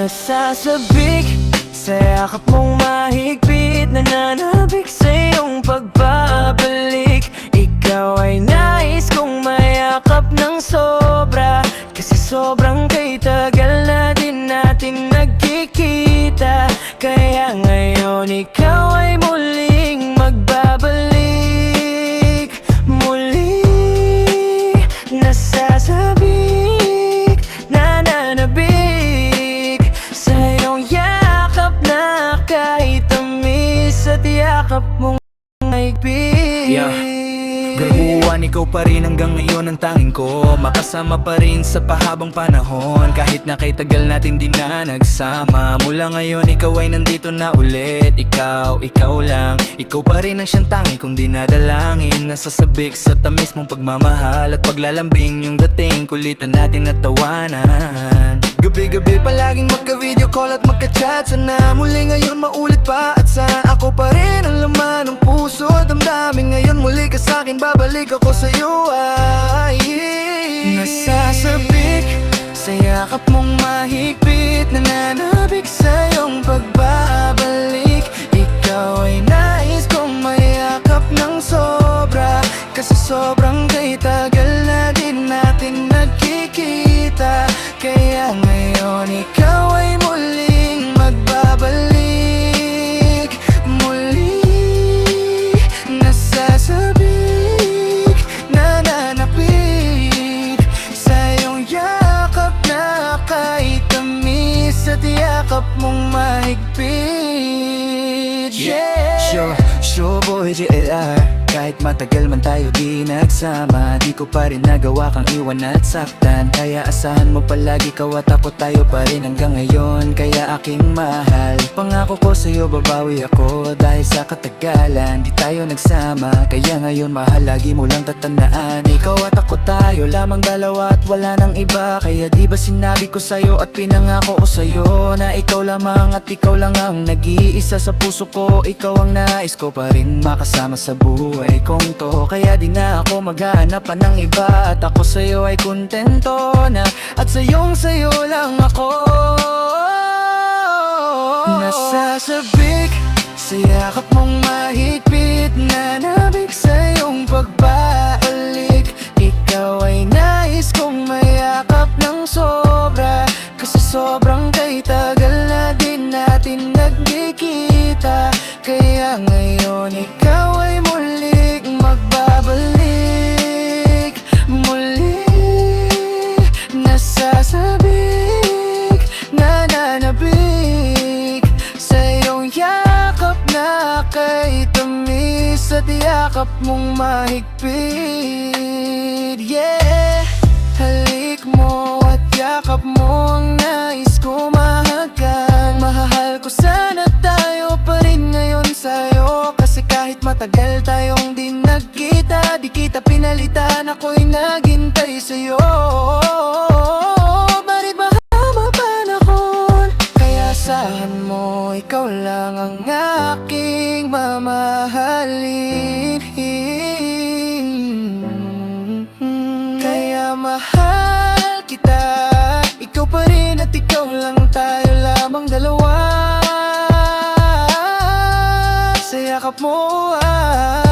Nasasabik sa yakap mong mahigpit, nananabik sa iyong pagbabalik. Ikaw ay nais kong mayakap ng sobra, kasi sobrang kay tagal na din natin nagkikita. Kaya ngayon ikaw ay muling magbabalik. Muli nasasabik, nananabik sa iyong yakap na kahit tamis at yakap mong mahigpit. Grabuhan, ikaw pa rin hanggang ngayon ang tanging ko, makasama pa rin sa pahabang panahon. Kahit na kay tagal natin di na nagsama, mula ngayon ikaw ay nandito na ulit. Ikaw lang, ikaw pa rin ang siyang tanging kong dinadalangin. Nasasabik sa tamis mong pagmamahal at paglalambing, yung dating kulitan natin at tawanan. Gabi-gabi palaging magka-video call at magka-chat. Sana muli ngayon maulit pa, at sana ako pa rin ang laman ng puso at damdamin. Ngayon muli ka sa'kin, babalik ako sa'yo ay nasasabik sa yakap mong mahigpit, nananabik sa iyong pagbabalik. Ikaw ay nais kong mayakap ng sobra, kasi sobrang kay tagal na din natin nagkikita. Kaya ngayon ikaw ay muling magbabalik. Muli nasasabik, nananapik sa iyong yakap na kahit tamis at yakap mong mahigpit. Sure boy, JLR. Kahit matagal man tayo di nagsama, di ko pa rin nagawa kang iwan at saktan. Kaya asahan mo palagi ikaw at ako, tayo pa rin hanggang ngayon. Kaya aking mahal, pangako ko sa'yo babawi ako, dahil sa katagalan di tayo nagsama. Kaya ngayon mahal, lagi mo lang tatandaan, ikaw at ako tayo lamang dalawa at wala nang iba. Kaya di ba sinabi ko sa'yo at pinangako ko sa'yo, na ikaw lamang at ikaw lang ang nag-iisa sa puso ko. Ikaw ang nais ko pa rin makasama sa buhay kong to. Kaya di na ako maghahanap pa ng iba, at ako sa'yo ay kontento na, at sa'yo lang ako. Nasasabik sa yakap mong mahigpit, nananabik sa iyong pagbabalik. Ikaw ay nais kong mayakap ng sobra, kasi sobrang kay tagal na din natin nagkikita. Kaya ngayon ikaw ay muling magbabalik. Muli nasasabik, nananabik sa iyong yakap na kahit tamis at yakap mong mahigpit. Halik mo at yakap mo ang nais ko mahagan. Mahal ko sana tayo pa rin ngayon sa'yo, kasi kahit matagal tayong di nagkita, di kita pinalitan, ako'y naghintay sa'yo. Bari mahaba panahon, kaya asahan mo ikaw lang ang aking mamahalin. Kaya mahal kita, ikaw pa rin at ikaw lang, tayo lamang dalawa. Sa yakap mo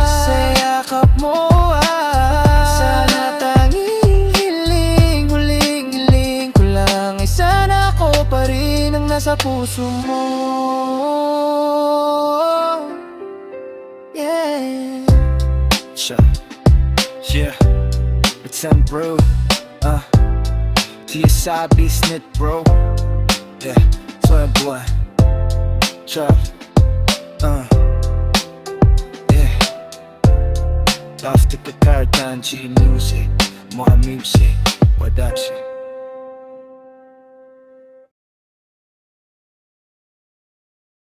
sa yakap mo sana tanging hiling, huling hiling ko lang ay sana ako pa rin ang nasa puso mo. It's bro, TSI Snit bro, so boy, Love to Cartan, G Music, more music, production.